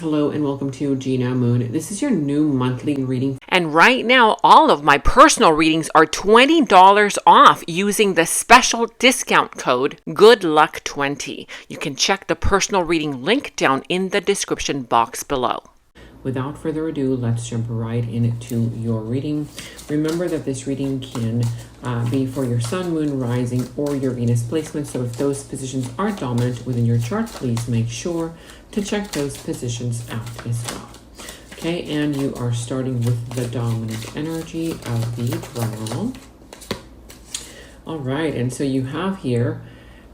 Hello and welcome to Gena Moon. This is your new monthly reading. And right now, all of my personal readings are $20 off using the special discount code GOODLUCK20. You can check the personal reading link down in the description box below. Without further ado, let's jump right into your reading. Remember that this reading can be for your sun, moon, rising, or your Venus placement. So if those positions are dominant within your chart, please make sure to check those positions out as well. Okay, and you are starting with the dominant energy of the drum. All right, and so you have here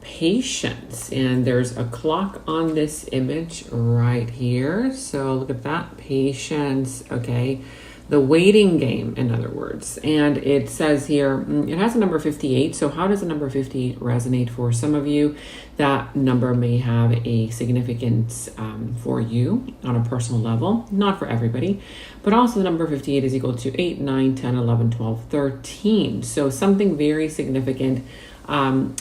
patience, and there's a clock on this image right here. So look at that, patience. Okay, the waiting game, in other words. And it says here, it has a number 58. So how does the number 58 resonate for some of you? That number may have a significance for you on a personal level, not for everybody, but also the number 58 is equal to 8, 9, 10, 11, 12, 13. So something very significant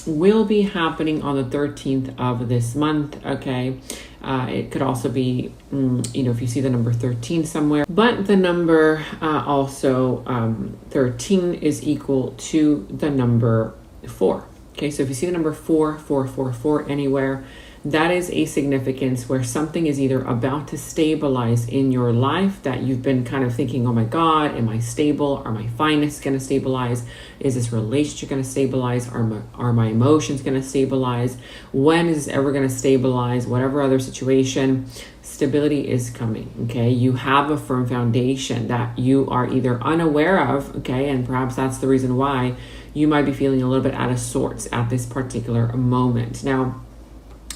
will be happening on the 13th of this month. Okay, it could also be, if you see the number 13 somewhere, but the number also 13 is equal to the number 4. Okay, so if you see the number 4, 4, 4, 4 anywhere, that is a significance where something is either about to stabilize in your life, that you've been kind of thinking, oh my God, am I stable? Are my finances going to stabilize? Is this relationship going to stabilize? Are my emotions going to stabilize? When is this ever going to stabilize? Whatever other situation, stability is coming. Okay, you have a firm foundation that you are either unaware of. Okay, and perhaps that's the reason why you might be feeling a little bit out of sorts at this particular moment. Now,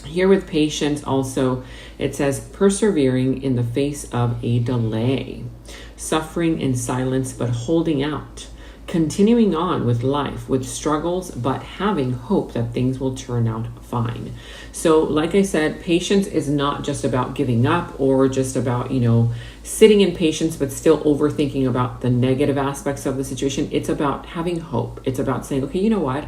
here with patience also, it says persevering in the face of a delay, suffering in silence but holding out, continuing on with life with struggles but having hope that things will turn out fine. So like I said, patience is not just about giving up or just about, sitting in patience but still overthinking about the negative aspects of the situation. It's about having hope. It's about saying, okay, you know what?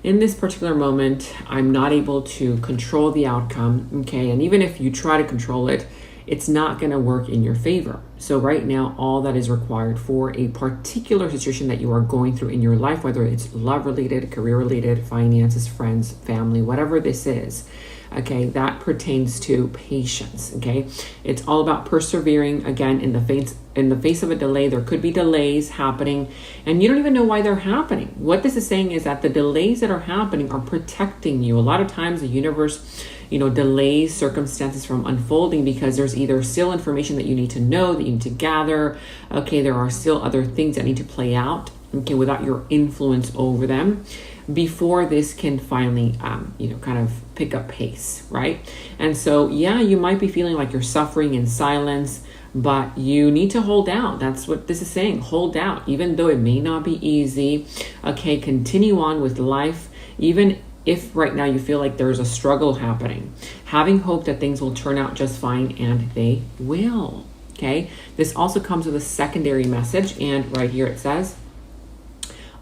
In this particular moment, I'm not able to control the outcome, okay? And even if you try to control it, it's not going to work in your favor. So right now, all that is required for a particular situation that you are going through in your life, whether it's love-related, career-related, finances, friends, family, whatever this is, okay, that pertains to patience, okay? It's all about persevering, again, in the face of a delay. There could be delays happening, and you don't even know why they're happening. What this is saying is that the delays that are happening are protecting you. A lot of times the universe, delays circumstances from unfolding because there's either still information that you need to know, that you need to gather. Okay, there are still other things that need to play out, okay, without your influence over them, before this can finally, kind of pick up pace, right? And so, yeah, you might be feeling like you're suffering in silence, but you need to hold out. That's what this is saying. Hold out, even though it may not be easy. Okay, continue on with life, even if right now you feel like there's a struggle happening, having hope that things will turn out just fine, and they will. Okay, this also comes with a secondary message, and right here it says,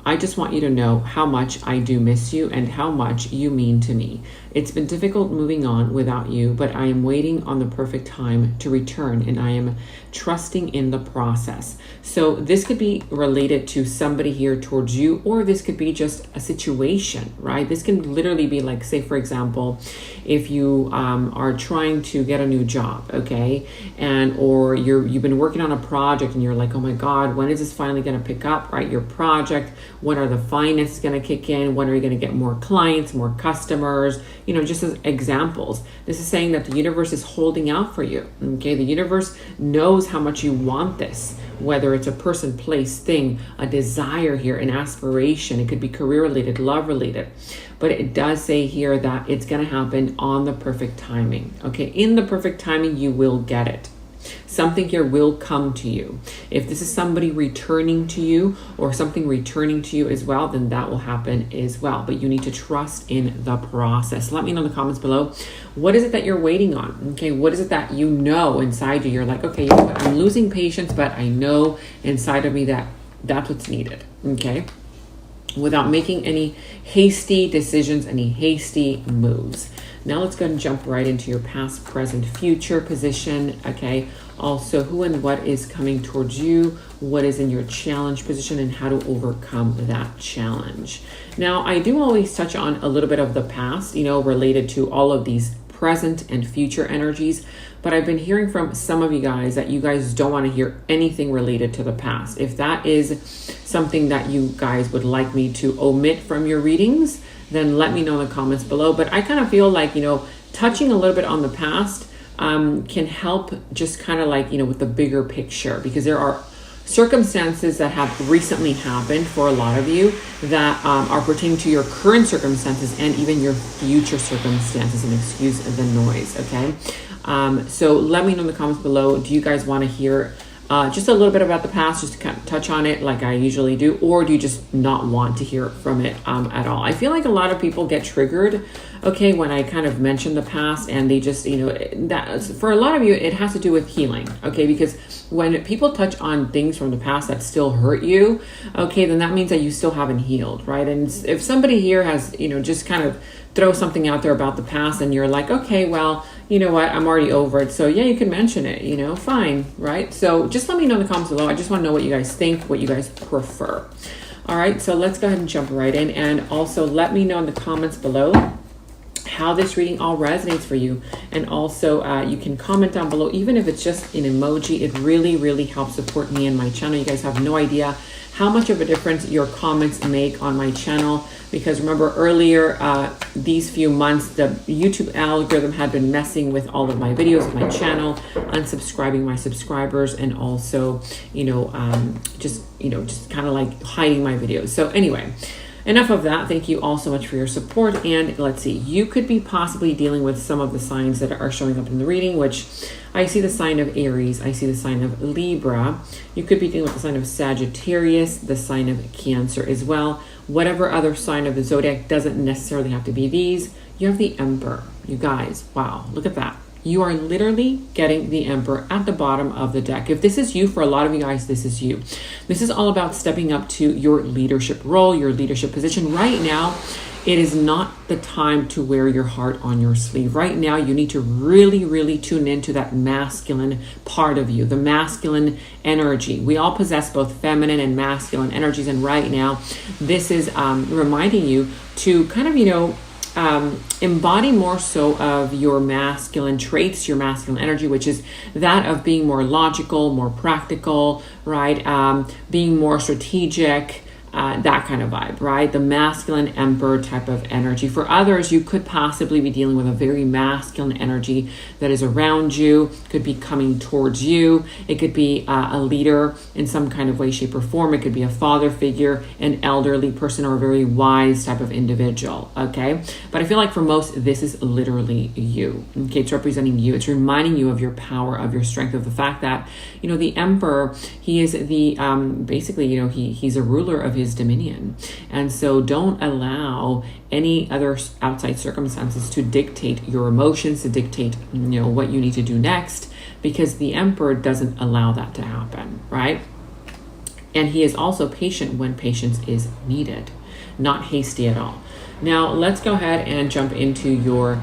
I just want you to know how much I do miss you and how much you mean to me. It's been difficult moving on without you, but I am waiting on the perfect time to return, and I am trusting in the process. So this could be related to somebody here towards you, or this could be just a situation, right? This can literally be like, say, for example, if you are trying to get a new job, okay, or you've been working on a project and you're like, oh my God, when is this finally going to pick up, right? Your project, when are the finances going to kick in? When are you going to get more clients, more customers? Just as examples, this is saying that the universe is holding out for you. Okay, the universe knows how much you want this, whether it's a person, place, thing, a desire here, an aspiration. It could be career related, love related, but it does say here that it's going to happen on the perfect timing. Okay, in the perfect timing, you will get it. Something here will come to you. If this is somebody returning to you or something returning to you as well, then that will happen as well. But you need to trust in the process. Let me know in the comments below. What is it that you're waiting on? Okay, what is it that you know inside you? You're like, okay, I'm losing patience, but I know inside of me that that's what's needed. Okay. without making any hasty decisions, any hasty moves. Now let's go ahead and jump right into your past, present, future position. Okay. Also, who and what is coming towards you, what is in your challenge position, and how to overcome that challenge. Now, I do always touch on a little bit of the past, related to all of these present and future energies. But I've been hearing from some of you guys that you guys don't want to hear anything related to the past. If that is something that you guys would like me to omit from your readings, then let me know in the comments below. But I kind of feel like, touching a little bit on the past can help just kind of like, with the bigger picture, because there are circumstances that have recently happened for a lot of you that are pertaining to your current circumstances and even your future circumstances, and excuse the noise, okay? So let me know in the comments below, do you guys want to hear just a little bit about the past, just to kind of touch on it like I usually do, or do you just not want to hear from it at all? I feel like a lot of people get triggered, okay, when I kind of mention the past, and they just, that for a lot of you, it has to do with healing, okay? Because when people touch on things from the past that still hurt you, okay, then that means that you still haven't healed, right? And if somebody here has, just kind of throw something out there about the past, and you're like, okay, well, you know what, I'm already over it. So yeah, you can mention it, fine, right? So just let me know in the comments below. I just want to know what you guys think, what you guys prefer. All right, so let's go ahead and jump right in. And also let me know in the comments below how this reading all resonates for you. And also you can comment down below, even if it's just an emoji. It really, really helps support me and my channel. You guys have no idea how much of a difference your comments make on my channel, because remember earlier these few months the YouTube algorithm had been messing with all of my videos, my channel, unsubscribing my subscribers, and also just kind of like hiding my videos. So anyway, enough of that. Thank you all so much for your support. And let's see, you could be possibly dealing with some of the signs that are showing up in the reading, which I see the sign of Aries, I see the sign of Libra. You could be dealing with the sign of Sagittarius, the sign of Cancer as well. Whatever other sign of the zodiac, doesn't necessarily have to be these. You have the Emperor. You guys, wow, look at that. You are literally getting the Emperor at the bottom of the deck. If this is you, for a lot of you guys, this is you. This is all about stepping up to your leadership role, your leadership position. Right now, it is not the time to wear your heart on your sleeve. Right now, you need to really, really tune into that masculine part of you, the masculine energy. We all possess both feminine and masculine energies. And right now, this is reminding you to kind of, embody more so of your masculine traits, your masculine energy, which is that of being more logical, more practical, right? Being more strategic, that kind of vibe, right? The masculine emperor type of energy. For others, you could possibly be dealing with a very masculine energy that is around you, could be coming towards you. It could be a leader in some kind of way, shape, or form. It could be a father figure, an elderly person, or a very wise type of individual, okay? But I feel like for most, this is literally you, okay? It's representing you. It's reminding you of your power, of your strength, of the fact that, the emperor, he is the, basically, he's a ruler of his dominion. And so don't allow any other outside circumstances to dictate your emotions, to dictate, what you need to do next, because the emperor doesn't allow that to happen, right? And he is also patient when patience is needed, not hasty at all. Now, let's go ahead and jump into your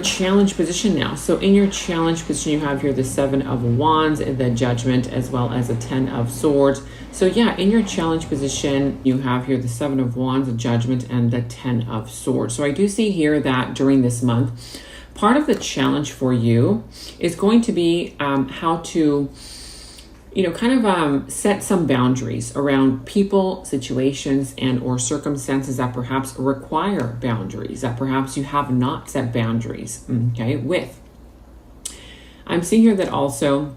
challenge position now. So in your challenge position, you have here the 7 of Wands, the Judgment, as well as the 10 of Swords. So yeah, in your challenge position, you have here the 7 of Wands, the Judgment, and the 10 of Swords. So I do see here that during this month, part of the challenge for you is going to be how to set some boundaries around people, situations, and or circumstances that perhaps require boundaries, that perhaps you have not set boundaries, okay, with. I'm seeing here that also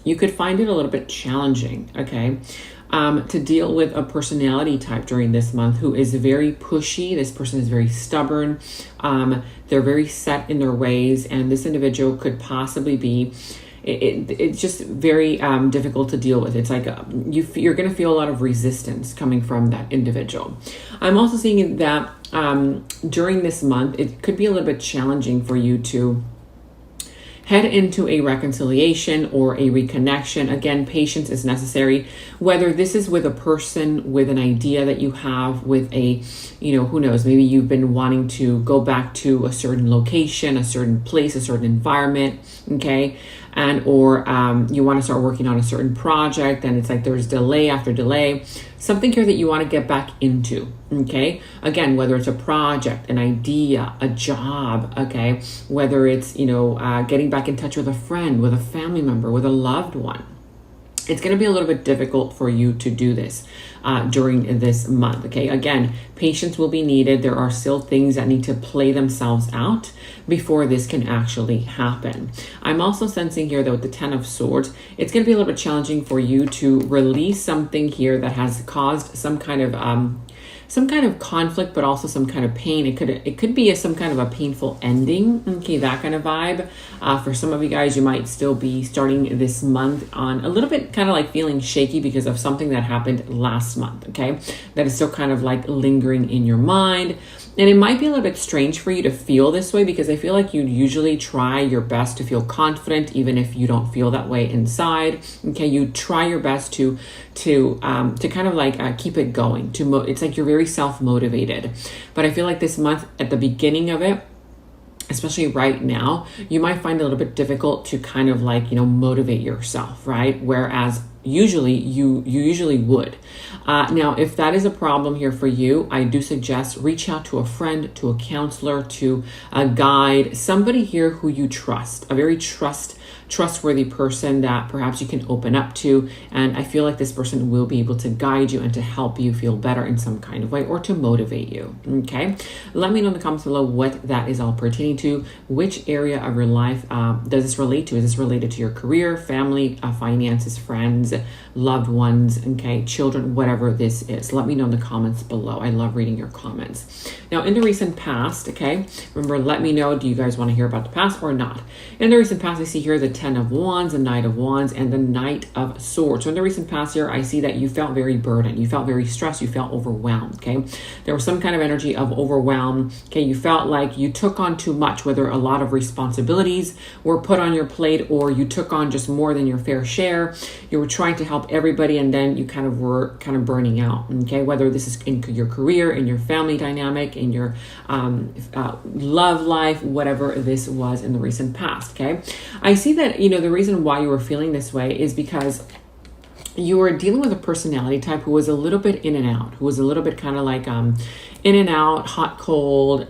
you could find it a little bit challenging, okay, to deal with a personality type during this month who is very pushy. This person is very stubborn. They're very set in their ways, and this individual could possibly be it's just very difficult to deal with. It's like you're going to feel a lot of resistance coming from that individual. I'm also seeing that during this month, it could be a little bit challenging for you to head into a reconciliation or a reconnection. Again, patience is necessary, whether this is with a person, with an idea that you have, with a, who knows, maybe you've been wanting to go back to a certain location, a certain place, a certain environment, okay? And or you want to start working on a certain project and it's like there's delay after delay, something here that you want to get back into, okay? Again, whether it's a project, an idea, a job, okay? Whether it's, getting back in touch with a friend, with a family member, with a loved one. It's going to be a little bit difficult for you to do this during this month, okay? Again, patience will be needed. There are still things that need to play themselves out before this can actually happen. I'm also sensing here that with the Ten of Swords, it's going to be a little bit challenging for you to release something here that has caused some kind of conflict, but also some kind of pain. It could be some kind of a painful ending, okay, that kind of vibe. For some of you guys, you might still be starting this month on a little bit kind of like feeling shaky because of something that happened last month, okay? That is still kind of like lingering in your mind. And it might be a little bit strange for you to feel this way because I feel like you usually try your best to feel confident, even if you don't feel that way inside. Okay, you try your best to kind of like keep it going. It's like you're very self-motivated. But I feel like this month, at the beginning of it, especially right now, you might find it a little bit difficult to kind of like, motivate yourself, right? Whereas usually you usually would. Now, if that is a problem here for you, I do suggest reach out to a friend, to a counselor, to a guide, somebody here who you trust, a very trustworthy person that perhaps you can open up to. And I feel like this person will be able to guide you and to help you feel better in some kind of way or to motivate you. Okay. Let me know in the comments below what that is all pertaining to. Which area of your life does this relate to? Is this related to your career, family, finances, friends, loved ones, okay, children, whatever this is? Let me know in the comments below. I love reading your comments. Now, in the recent past, okay, remember, let me know, do you guys want to hear about the past or not? In the recent past, I see here the Ten of Wands, the Knight of Wands, and the Knight of Swords. So in the recent past here, I see that you felt very burdened. You felt very stressed. You felt overwhelmed, okay? There was some kind of energy of overwhelm, okay? You felt like you took on too much, whether a lot of responsibilities were put on your plate or you took on just more than your fair share. You were trying to help everybody and then you kind of were kind of burning out, okay? Whether this is in your career, in your family dynamic, in your love life, whatever this was in the recent past, okay? I see that, the reason why you were feeling this way is because you were dealing with a personality type who was a little bit in and out, who was a little bit kind of like in and out, hot, cold.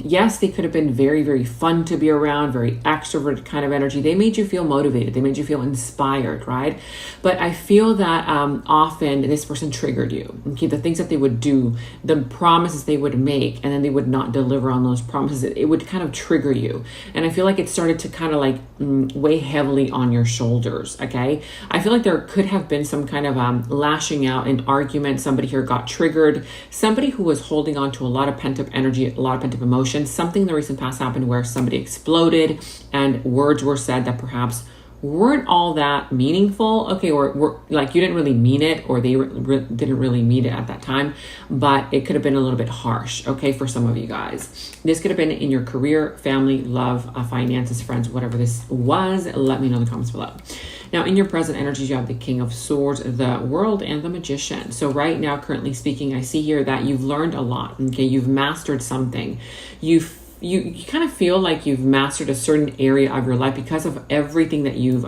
Yes, they could have been very, very fun to be around, very extroverted kind of energy. They made you feel motivated. They made you feel inspired, right? But I feel that often this person triggered you. Okay, the things that they would do, the promises they would make, and then they would not deliver on those promises. It would kind of trigger you. And I feel like it started to kind of like weigh heavily on your shoulders, okay? I feel like there could have been some kind of lashing out, an argument. Somebody here got triggered. Somebody who was holding on to a lot of pent-up energy, a lot of pent-up emotion. Something in the recent past happened where somebody exploded and words were said that perhaps weren't all that meaningful, okay, or like you didn't really mean it, or they didn't really mean it at that time, but it could have been a little bit harsh, okay, for some of you guys. This could have been in your career, family, love, finances, friends, whatever this was. Let me know in the comments below. Now, in your present energies, you have the King of Swords, the World, and the Magician. So right now, currently speaking, I see here that you've learned a lot, okay? You've mastered something. You kind of feel like you've mastered a certain area of your life because of everything that you've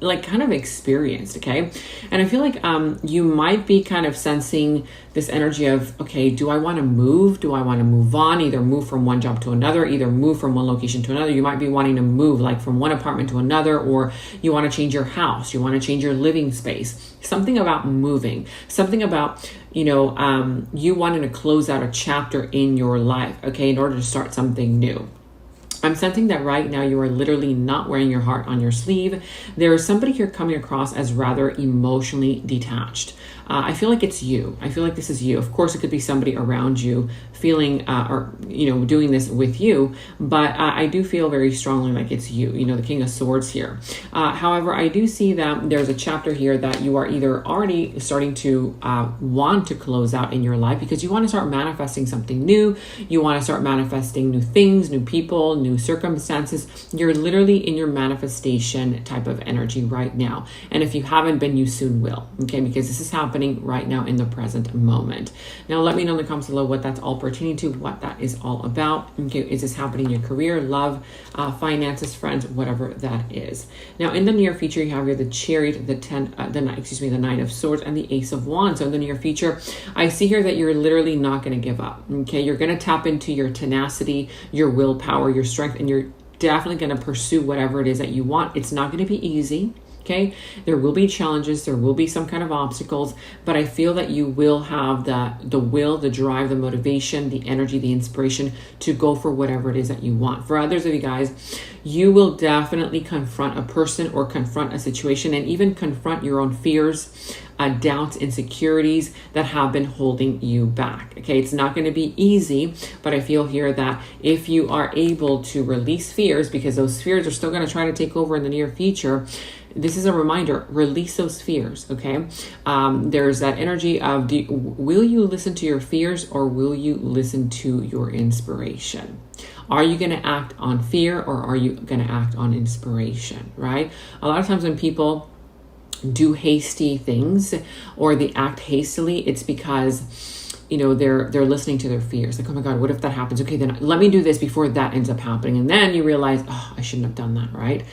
like kind of experienced, okay? And I feel like you might be kind of sensing this energy of, okay, do I want to move? Do I want to move on? Either move from one job to another, either move from one location to another. You might be wanting to move like from one apartment to another, or you want to change your house. You want to change your living space. Something about moving, something about, you wanting to close out a chapter in your life, okay, in order to start something new. I'm sensing that right now you are literally not wearing your heart on your sleeve. There is somebody here coming across as rather emotionally detached. I feel like it's you. I feel like this is you. Of course, it could be somebody around you feeling or doing this with you, but I do feel very strongly like it's you, the King of Swords here. However, I do see that there's a chapter here that you are either already starting to want to close out in your life because you want to start manifesting something new. You want to start manifesting new things, new people, new new circumstances. You're literally in your manifestation type of energy right now. And if you haven't been, you soon will, okay? Because this is happening right now in the present moment. Now, let me know in the comments below what that's all pertaining to, what that is all about. Okay, is this happening in your career, love, finances, friends, whatever that is. Now, in the near future, you have here the Chariot, the Nine of Swords, and the Ace of Wands. So in the near future, I see here that you're literally not going to give up. Okay, you're going to tap into your tenacity, your willpower, your strength, and you're definitely going to pursue whatever it is that you want. It's not going to be easy. Okay, there will be challenges, there will be some kind of obstacles, but I feel that you will have the will, the drive, the motivation, the energy, the inspiration to go for whatever it is that you want. For others of you guys, you will definitely confront a person or confront a situation and even confront your own fears, doubts, insecurities that have been holding you back. Okay, it's not going to be easy, but I feel here that if you are able to release fears, because those fears are still going to try to take over in the near future, this is a reminder, release those fears, okay? There's that energy of, will you listen to your fears or will you listen to your inspiration? Are you going to act on fear or are you going to act on inspiration, right? A lot of times when people do hasty things or they act hastily, it's because they're listening to their fears. Like, oh my God, what if that happens? Okay, then let me do this before that ends up happening. And then you realize, oh, I shouldn't have done that, right?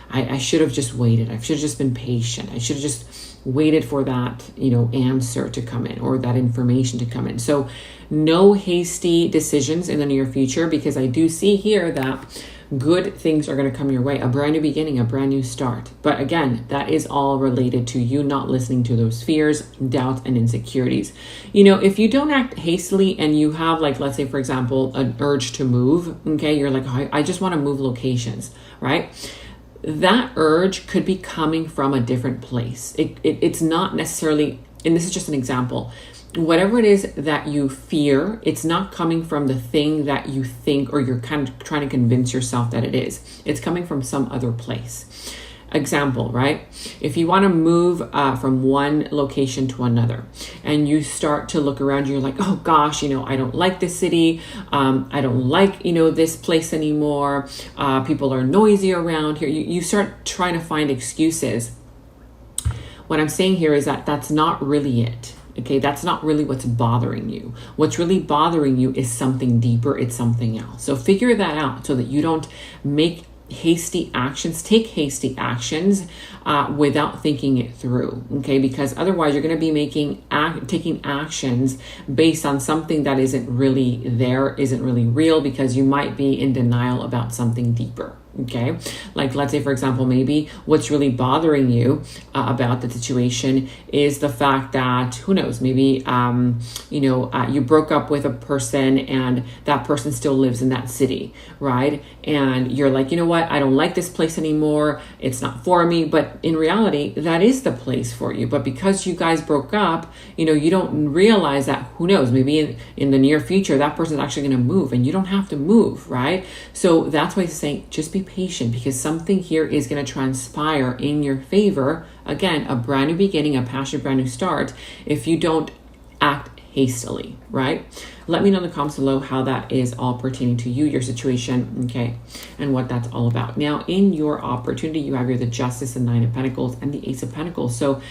I should have just waited. I should have just been patient. I should have just waited for that, answer to come in or that information to come in. So no hasty decisions in the near future, because I do see here that good things are going to come your way. A brand new beginning, a brand new start. But again, that is all related to you not listening to those fears, doubts, and insecurities. If you don't act hastily and you have, like, let's say, for example, an urge to move, okay, you're like, oh, I just want to move locations, right? That urge could be coming from a different place. It's not necessarily, and this is just an example, whatever it is that you fear, it's not coming from the thing that you think or you're kind of trying to convince yourself that it is. It's coming from some other place. Example, right? If you want to move from one location to another and you start to look around, you're like, oh gosh, I don't like this city. I don't like, this place anymore. People are noisy around here. You start trying to find excuses. What I'm saying here is that that's not really it. Okay, that's not really what's bothering you. What's really bothering you is something deeper. It's something else. So figure that out so that you don't take hasty actions without thinking it through, okay? Because otherwise you're going to be taking actions based on something that isn't really there, isn't really real, because you might be in denial about something deeper. Okay, like let's say, for example, maybe what's really bothering you about the situation is the fact that, who knows, maybe you broke up with a person and that person still lives in that city, right? And you're like, you know what, I don't like this place anymore, it's not for me. But in reality, that is the place for you. But because you guys broke up, you don't realize that, who knows, maybe in the near future that person's actually going to move and you don't have to move, right? So that's why he's saying, just be patient, because something here is going to transpire in your favor. Again, a brand new beginning, a passionate brand new start, if you don't act hastily, right? Let me know in the comments below how that is all pertaining to you, your situation, okay, and what that's all about. Now, in your opportunity, you have here the Justice, the Nine of Pentacles, and the Ace of Pentacles. So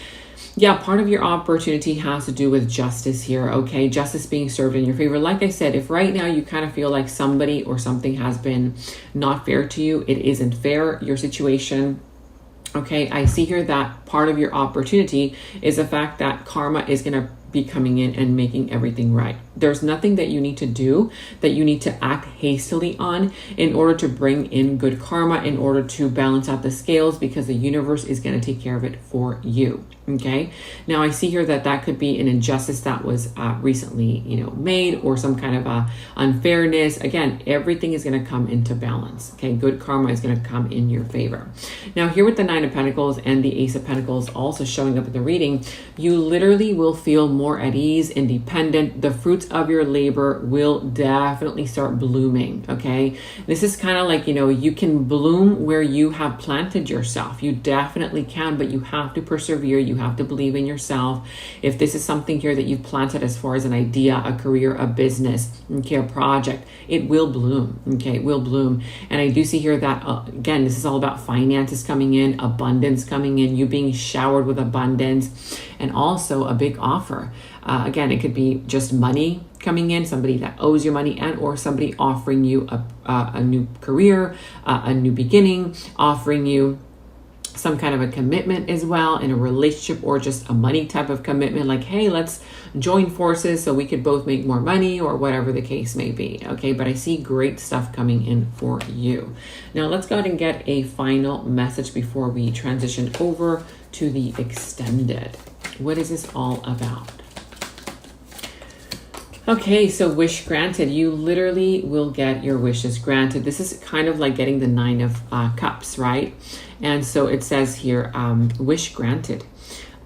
yeah, part of your opportunity has to do with justice here, okay? Justice being served in your favor. Like I said, if right now you kind of feel like somebody or something has been not fair to you, it isn't fair, your situation, okay? I see here that part of your opportunity is the fact that karma is going to be coming in and making everything right. There's nothing that you need to do, that you need to act hastily on in order to bring in good karma, in order to balance out the scales, because the universe is going to take care of it for you. Okay. Now I see here that could be an injustice that was recently, made, or some kind of unfairness. Again, everything is going to come into balance. Okay. Good karma is going to come in your favor. Now here with the Nine of Pentacles and the Ace of Pentacles also showing up in the reading, you literally will feel more more at ease, independent. The fruits of your labor will definitely start blooming, okay? This is kind of like, you can bloom where you have planted yourself. You definitely can, but you have to persevere. You have to believe in yourself. If this is something here that you've planted as far as an idea, a career, a business, okay, a project, it will bloom, okay? It will bloom. And I do see here that, again, this is all about finances coming in, abundance coming in, you being showered with abundance, and also a big offer. Again, it could be just money coming in, somebody that owes you money, and or somebody offering you a new career, a new beginning, offering you some kind of a commitment as well in a relationship, or just a money type of commitment, like, hey, let's join forces so we could both make more money, or whatever the case may be. Okay, but I see great stuff coming in for you. Now let's go ahead and get a final message before we transition over to the extended. What is this all about? Okay, so wish granted. You literally will get your wishes granted. This is kind of like getting the 9 of Cups, right? And so it says here, wish granted.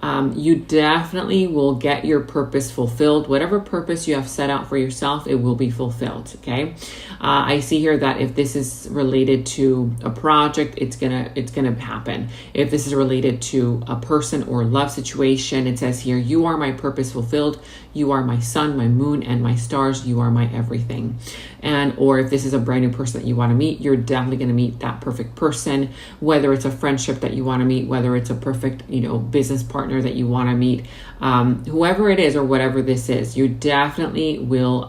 You definitely will get your purpose fulfilled. Whatever purpose you have set out for yourself, it will be fulfilled, okay? I see here that if this is related to a project, it's gonna happen. If this is related to a person or love situation, it says here, you are my purpose fulfilled. You are my sun, my moon, and my stars. You are my everything. And or if this is a brand new person that you want to meet, you're definitely going to meet that perfect person, whether it's a friendship that you want to meet, whether it's a perfect, business partner that you want to meet, whoever it is or whatever this is, you definitely will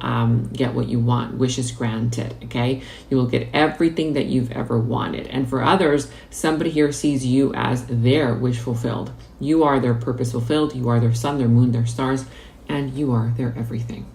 get what you want. Wishes granted, okay? You will get everything that you've ever wanted. And for others, somebody here sees you as their wish fulfilled. You are their purpose fulfilled. You are their sun, their moon, their stars, and you are their everything.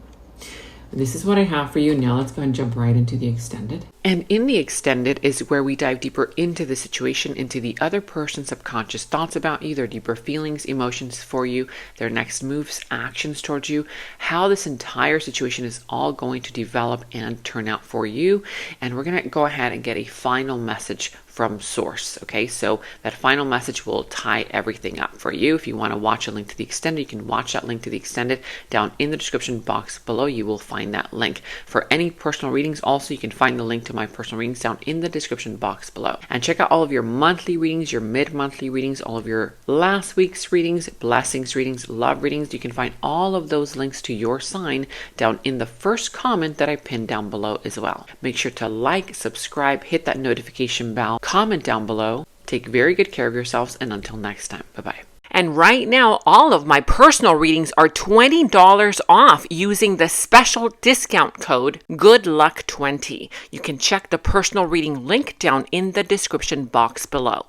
This is what I have for you. Now let's go ahead and jump right into the extended. And in the extended is where we dive deeper into the situation, into the other person's subconscious thoughts about you, their deeper feelings, emotions for you, their next moves, actions towards you, how this entire situation is all going to develop and turn out for you. And we're going to go ahead and get a final message from source. Okay, so that final message will tie everything up for you. If you want to watch a link to the extended, you can watch that link to the extended down in the description box below. You will find that link. For any personal readings, also you can find the link to my personal readings down in the description box below. And check out all of your monthly readings, your mid-monthly readings, all of your last week's readings, blessings readings, love readings. You can find all of those links to your sign down in the first comment that I pinned down below as well. Make sure to like, subscribe, hit that notification bell, comment down below. Take very good care of yourselves, and until next time, bye-bye. And right now, all of my personal readings are $20 off using the special discount code GOODLUCK20. You can check the personal reading link down in the description box below.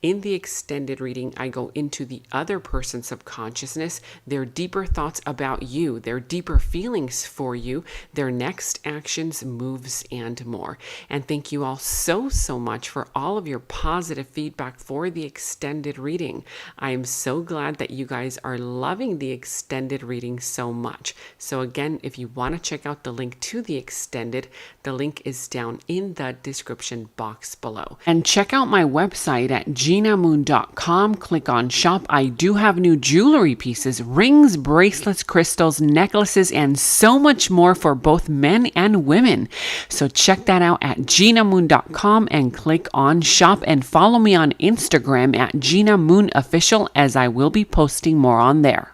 In the extended reading, I go into the other person's subconsciousness, their deeper thoughts about you, their deeper feelings for you, their next actions, moves, and more. And thank you all so much for all of your positive feedback for the extended reading. I am so glad that you guys are loving the extended reading so much. So again, if you want to check out the link to the extended, the link is down in the description box below. And check out my website at GenaMoon.com. Click on shop. I do have new jewelry pieces, rings, bracelets, crystals, necklaces, and so much more for both men and women. So check that out at GenaMoon.com and click on shop, and follow me on Instagram at Gena Moon Official, as I will be posting more on there.